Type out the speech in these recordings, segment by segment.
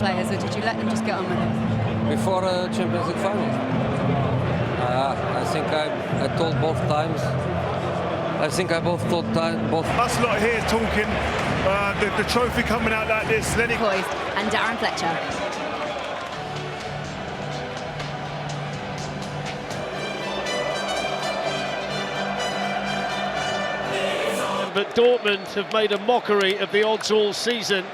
players, or did you let them just get on with it? Before Champions League final, I think I told both times. I think I both told both. Us lot here talking the trophy coming out like this. Lenny Poised and Darren Fletcher. But Dortmund have made a mockery of the odds all season.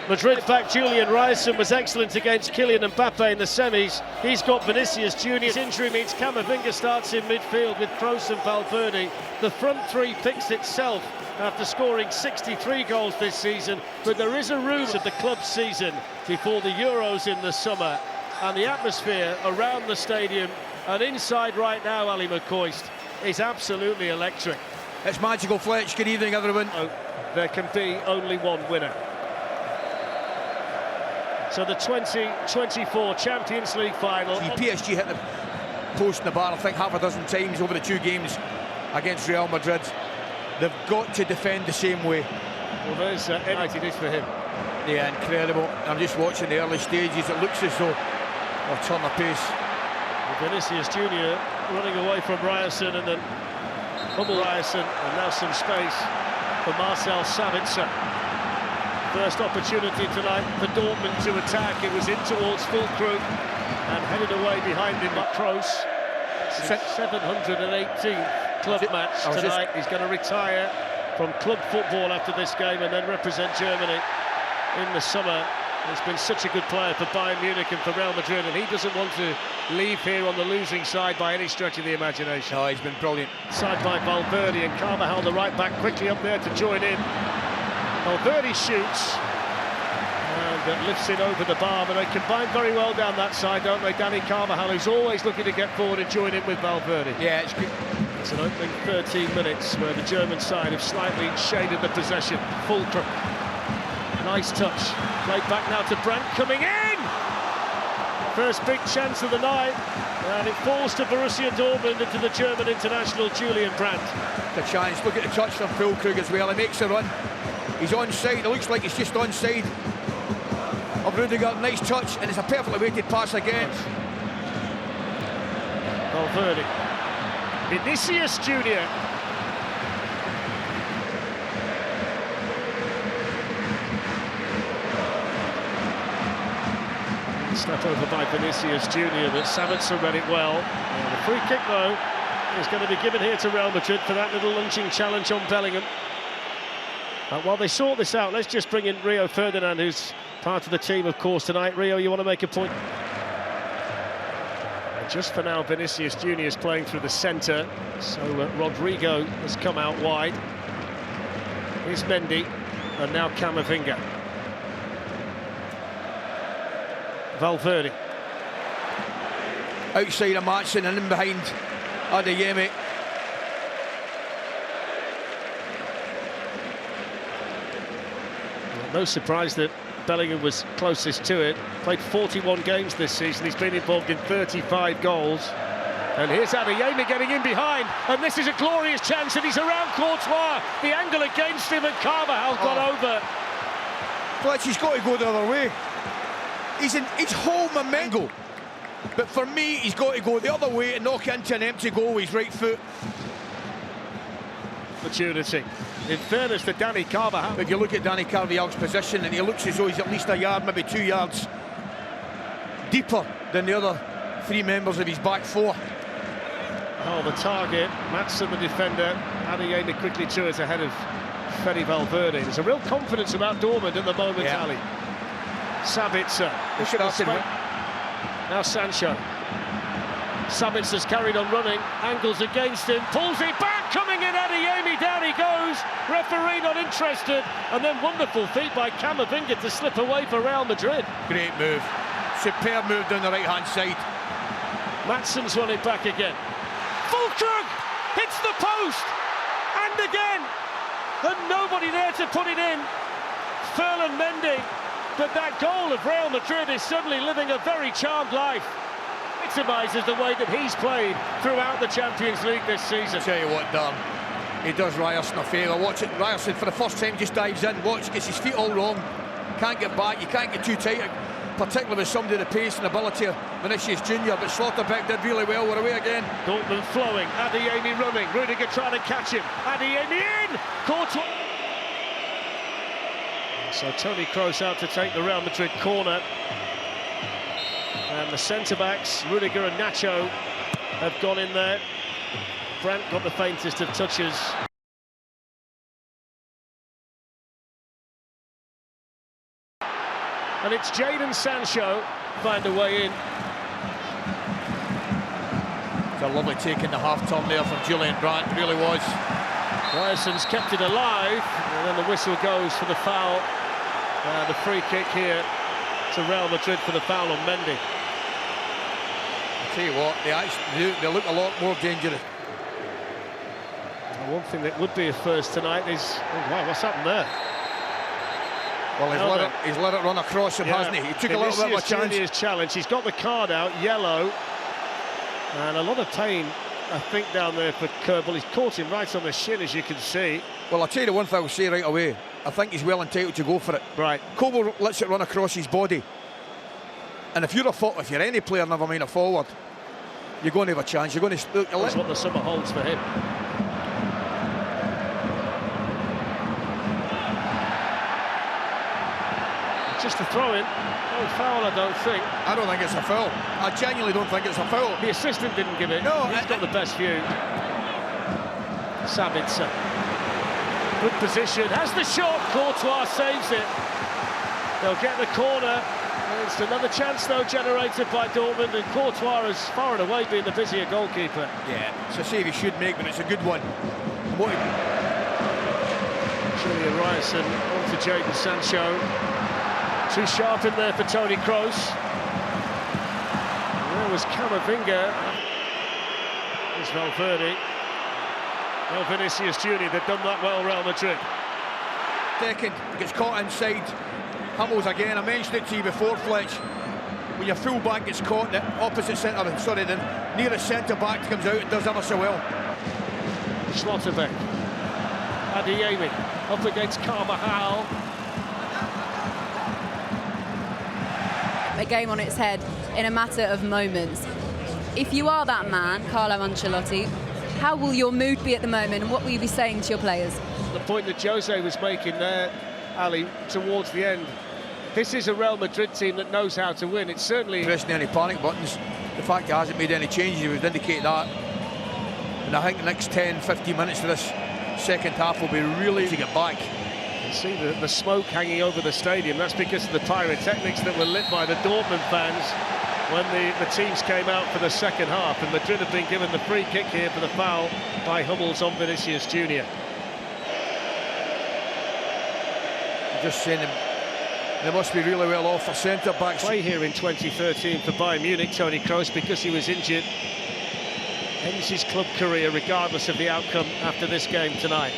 Madrid back Julian Ryerson was excellent against Kylian Mbappe in the semis. He's got Vinícius Júnior. His injury means Camavinga starts in midfield with Kroos and Valverde. The front three picks itself after scoring 63 goals this season, but there is a room of the club season before the Euros in the summer, and the atmosphere around the stadium and inside right now, Ali McCoist, is absolutely electric. It's magical, Fletch. Good evening, everyone. Oh, there can be only one winner. So the 2024 Champions League final. PSG hit the post in the bar, I think, half a dozen times over the two games against Real Madrid. They've got to defend the same way. Well, there's United is for him. Yeah, incredible. I'm just watching the early stages. It looks as though they'll turn the pace. Vinícius Júnior running away from Ryerson, and then Hummel Ryerson, and now some space for Marcel Sabitzer. First opportunity tonight for Dortmund to attack. It was in towards Füllkrug and headed away behind him by Kroos. 718th club match tonight. He's going to retire from club football after this game and then represent Germany in the summer. He's been such a good player for Bayern Munich and for Real Madrid, and he doesn't want to leave here on the losing side by any stretch of the imagination. Oh, he's been brilliant. Side by Valverde, and Carvajal, the right back, quickly up there to join in. Valverde shoots and lifts it over the bar, but they combine very well down that side, don't they? Dani Carvajal, who's always looking to get forward and join in with Valverde. Yeah, it's good. It's an opening 13 minutes where the German side have slightly shaded the possession. Füllkrug, nice touch. Played back now to Brandt, coming in! First big chance of the night, and it falls to Borussia Dortmund and to the German international Julian Brandt. The chance, look at the touch from Füllkrug as well. He makes a run. He's onside, it looks like he's just onside of Rudiger. Nice touch, and it's a perfectly weighted pass again. Valverde. Vinícius Júnior. Step over by Vinícius Júnior, but Sabitzer read it well. And the free kick, though, is going to be given here to Real Madrid for that little lunging challenge on Bellingham. While they sort this out, let's just bring in Rio Ferdinand, who's part of the team, of course, tonight. Rio, you want to make a point? And just for now, Vinícius Júnior is playing through the centre, so Rodrigo has come out wide. Here's Mendy, and now Camavinga. Valverde. Outside of Matson and in behind Adeyemi. No surprise that Bellingham was closest to it. Played 41 games this season. He's been involved in 35 goals. And here's Adeyemi getting in behind. And this is a glorious chance, and he's around Courtois. The angle against him, and Carvajal got over. Fletch, he's got to go the other way. He's home momentum. But for me, he's got to go the other way and knock it into an empty goal with his right foot. Opportunity. In fairness to Dani Carvajal. If you look at Dani Carvajal's position, and he looks as though he's at least a yard, maybe 2 yards deeper than the other three members of his back four. Oh, the target, Madsen the defender, Adeyemi quickly to it ahead of Fede Valverde. There's a real confidence about Dortmund at the moment, yeah. Ali. Sabitzer, look at the now Sancho. Sabitzer's carried on running, angles against him, pulls it back, coming in Adeyemi, down he goes, referee not interested, and then wonderful feat by Camavinga to slip away for Real Madrid. Great move, superb move down the right-hand side. Madsen's won it back again. Füllkrug hits the post, and again, and nobody there to put it in. Ferland Mendy, but that goal of Real Madrid is suddenly living a very charmed life. Maximises the way that he's played throughout the Champions League this season. I'll tell you what, Dan, he does Ryerson a favour. Watch it, Ryerson for the first time just dives in, watch, gets his feet all wrong, can't get back, you can't get too tight, particularly with somebody the pace and ability of Vinícius Júnior, but Slotterbeck did really well. We're away again. Dortmund flowing, Adeyemi running, Rudiger trying to catch him, Adeyemi in! Courtois! So Toni Kroos out to take the Real Madrid corner. And the centre-backs, Rudiger and Nacho, have gone in there. Brandt got the faintest of touches. And it's Jadon Sancho find a way in. It's a lovely take in the half-turn there from Julian Brandt, it really was. Ryerson's kept it alive, and then the whistle goes for the foul. The free kick here to Real Madrid for the foul on Mendy. I'll tell you what, they look a lot more dangerous. One thing that would be a first tonight is... Oh, wow, what's happened there? Well, he's let it run across him, hasn't he? He took a little bit of a chance. Junior's challenge. He's got the card out, yellow. And a lot of pain, I think, down there for Kerbal. He's caught him right on the shin, as you can see. Well, I'll tell you the one thing I'll say right away. I think he's well entitled to go for it. Right. Kerbal lets it run across his body. And if you're any player, never mind a forward, you're going to have a chance. You're going to... That's what the summer holds for him. Just a throw-in. No foul, I don't think. I don't think it's a foul. I genuinely don't think it's a foul. The assistant didn't give it. No, he's got the best view. Sabitzer. Good position. Has the shot. Courtois saves it. They'll get the corner. It's another chance, though, generated by Dortmund, and Courtois has far and away been the busier goalkeeper. Yeah, it's a save he should make, but it's a good one. Julian Ryerson onto Jadon Sancho. Too sharp in there for Toni Kroos. There was Camavinga. There's Valverde. Well, Vinícius Júnior, they've done that well, Real Madrid. Second, gets caught inside. Hummels again, I mentioned it to you before, Fletch. When your full-back gets caught, the opposite centre, the nearest centre-back comes out and does ever so well. Slotterbeck. Adeyemi up against Carvajal. A game on its head in a matter of moments. If you are that man, Carlo Ancelotti, how will your mood be at the moment, and what will you be saying to your players? The point that Jose was making there, Ali, towards the end. This is a Real Madrid team that knows how to win. It's certainly... Pressing any panic buttons. The fact he hasn't made any changes would indicate that. And I think the next 10-15 minutes of this second half will be really to get back. You see the smoke hanging over the stadium. That's because of the pyrotechnics that were lit by the Dortmund fans when the teams came out for the second half, and Madrid have been given the free kick here for the foul by Hummels on Vinícius Júnior. Just saying they must be really well off for centre-backs. Play here in 2013 for Bayern Munich, Toni Kroos, because he was injured, ends his club career regardless of the outcome after this game tonight.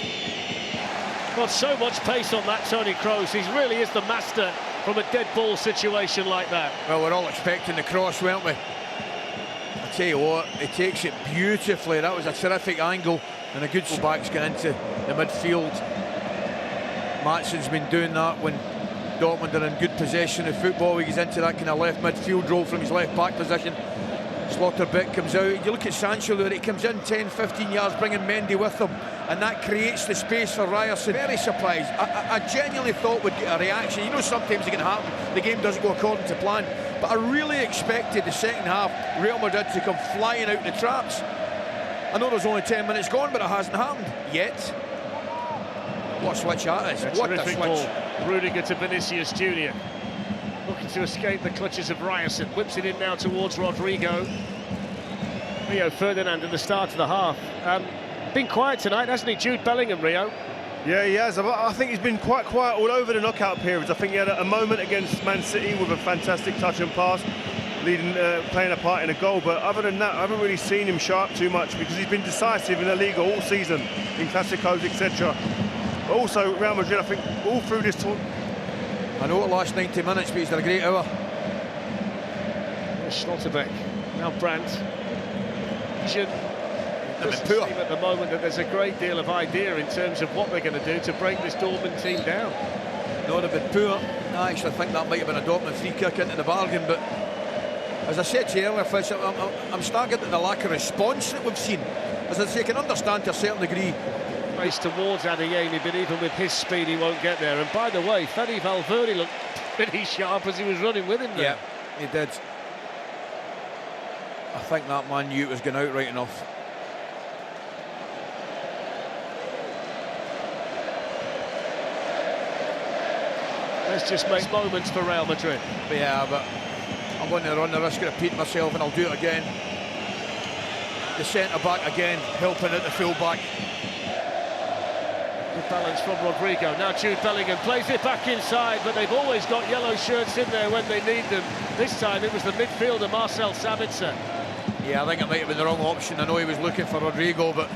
Got so much pace on that Toni Kroos. He really is the master from a dead ball situation like that. Well, we're all expecting the cross, weren't we? I tell you what, he takes it beautifully. That was a terrific angle, and a good back's getting into the midfield. Matsson's been doing that when Dortmund are in good possession of football. He gets into that kind of left midfield role from his left back position. Slotterbeck comes out. You look at Sancho there, he comes in 10-15 yards, bringing Mendy with him, and that creates the space for Ryerson. Very surprised. I genuinely thought we'd get a reaction. You know, sometimes it can happen, the game doesn't go according to plan, but I really expected the second half Real Madrid to come flying out the traps. I know there's only 10 minutes gone, but it hasn't happened yet. What a switch that is. What a switch. Ball. Rudiger to Vinícius Júnior. Looking to escape the clutches of Ryerson. Whips it in now towards Rodrigo. Rio Ferdinand at the start of the half. Been quiet tonight, hasn't he, Jude Bellingham, Rio? Yeah, he has. I think he's been quite quiet all over the knockout periods. I think he had a moment against Man City with a fantastic touch and pass, playing a part in a goal. But other than that, I haven't really seen him sharp too much, because he's been decisive in the Liga all season, in Clásicos, etc. Also, Real Madrid, I think, all through this tournament. I know it lasts 90 minutes, but he's done a great hour. Schlotterbeck, now Brandt. It doesn't poor. seem at the moment that there's a great deal of idea in terms of what they're going to do to break this Dortmund team down. Not a bit poor. I actually think that might have been a Dortmund free kick into the bargain, but as I said to you earlier, Fish, I'm staggered at the lack of response that we've seen. As I say, I can understand to a certain degree. Race towards Adeyemi, but even with his speed, he won't get there. And by the way, Fede Valverde looked pretty sharp as he was running with him there. Yeah, he did. I think that man knew it was going out right enough. Let's just make moments for Real Madrid. Yeah, but I'm going to run the risk of repeating myself, and I'll do it again. The centre-back again, helping at the full-back. Good balance from Rodrigo. Now Jude Bellingham plays it back inside, but they've always got yellow shirts in there when they need them. This time it was the midfielder, Marcel Sabitzer. Yeah, I think it might have been the wrong option. I know he was looking for Rodrigo, but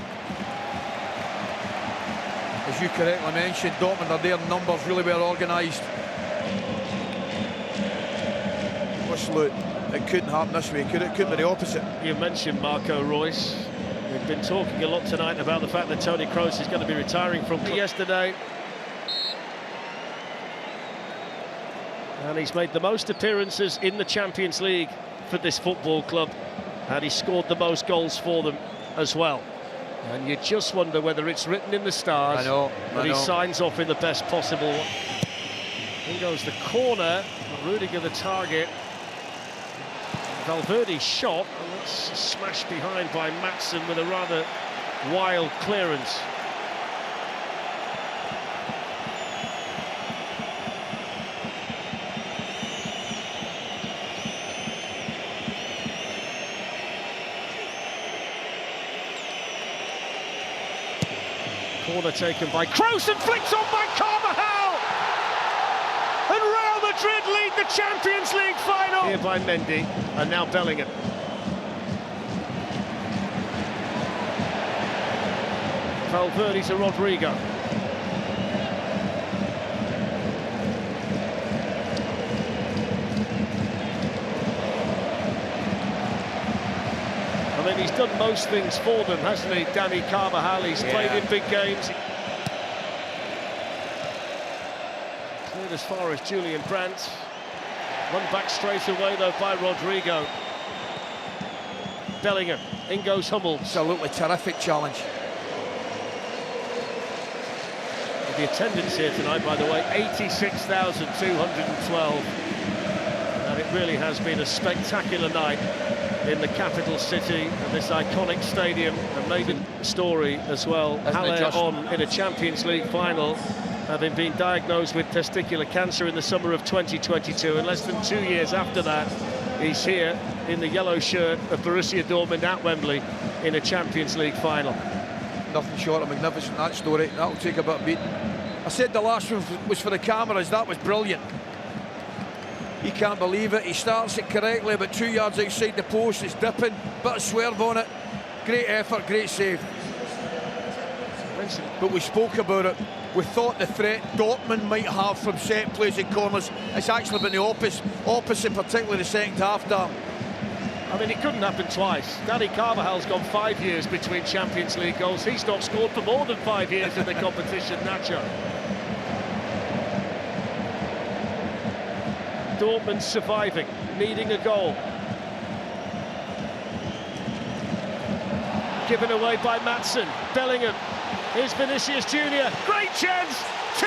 as you correctly mentioned, Dortmund are there, numbers really well organised. Look, it couldn't happen this way, could it? Couldn't be the opposite. You mentioned Marco Reus. We've been talking a lot tonight about the fact that Toni Kroos is going to be retiring from yesterday. And he's made the most appearances in the Champions League for this football club. And he scored the most goals for them as well. And you just wonder whether it's written in the stars that he signs off in the best possible. In goes the corner, Rudiger the target. Valverde's shot, and it's smashed behind by Maatsen with a rather wild clearance. Corner taken by Kroos and flicked on by Carvajal! And Real Madrid lead the Champions League final! Here by Mendy, and now Bellingham. Valverde to Rodrigo. I mean, he's done most things for them, hasn't he, Dani Carvajal? He's played in big games. Cleared as far as Julian Brandt. Run back straight away, though, by Rodrigo. Bellingham, in goes Hummels. Absolutely terrific challenge. The attendance here tonight, by the way, 86,212. And it really has been a spectacular night in the capital city and this iconic stadium, and maybe story as well. Haller on in a Champions League final, having been diagnosed with testicular cancer in the summer of 2022, and less than 2 years after that, he's here in the yellow shirt of Borussia Dortmund at Wembley in a Champions League final. Nothing short of magnificent, that story. That'll take a bit of beating. I said the last one was for the cameras. That was brilliant. He can't believe it. He starts it correctly, but 2 yards outside the post. It's dipping, bit of swerve on it. Great effort, great save. But we spoke about it. We thought the threat Dortmund might have from set plays and corners. It's actually been the opposite, particularly the second half, Dan. I mean, it couldn't happen twice. Dani Carvajal's gone 5 years between Champions League goals. He's not scored for more than 5 years in the competition, Nacho. Dortmund surviving, needing a goal. Given away by Maatsen. Bellingham. Here's Vinícius Júnior. Great chance. 2-0.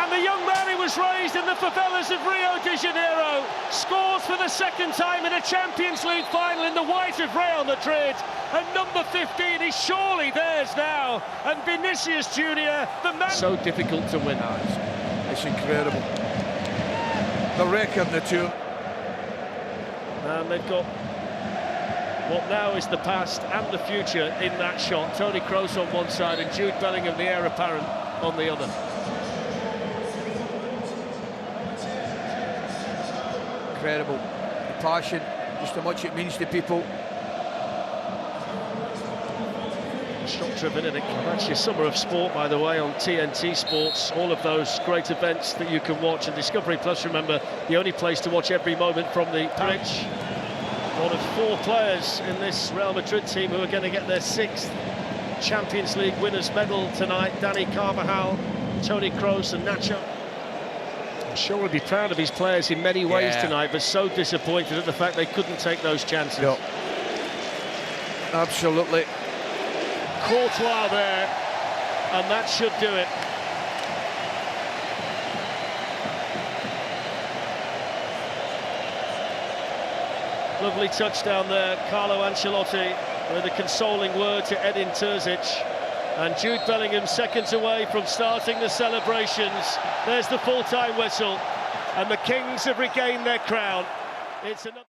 And the young man who was raised in the favelas of Rio de Janeiro scores for the second time in a Champions League final in the white of Real Madrid. And number 15 is surely theirs now. And Vinícius Júnior, the man... So difficult to win. It's incredible. The record in the tour. And they've got what now is the past and the future in that shot. Toni Kroos on one side and Jude Bellingham, the heir apparent, on the other. Incredible. The passion, just how much it means to people. Shot-driven, and that's your summer of sport, by the way, on TNT Sports. All of those great events that you can watch. And Discovery Plus, remember, the only place to watch every moment from the pitch. One of 4 players in this Real Madrid team who are going to get their 6th Champions League winners' medal tonight, Dani Carvajal, Toni Kroos and Nacho. I'm sure he'll be proud of his players in many ways tonight, but so disappointed at the fact they couldn't take those chances. No. Absolutely. Courtois there, and that should do it. Lovely touchdown there, Carlo Ancelotti with a consoling word to Edin Terzic. And Jude Bellingham seconds away from starting the celebrations. There's the full-time whistle, and the Kings have regained their crown. It's another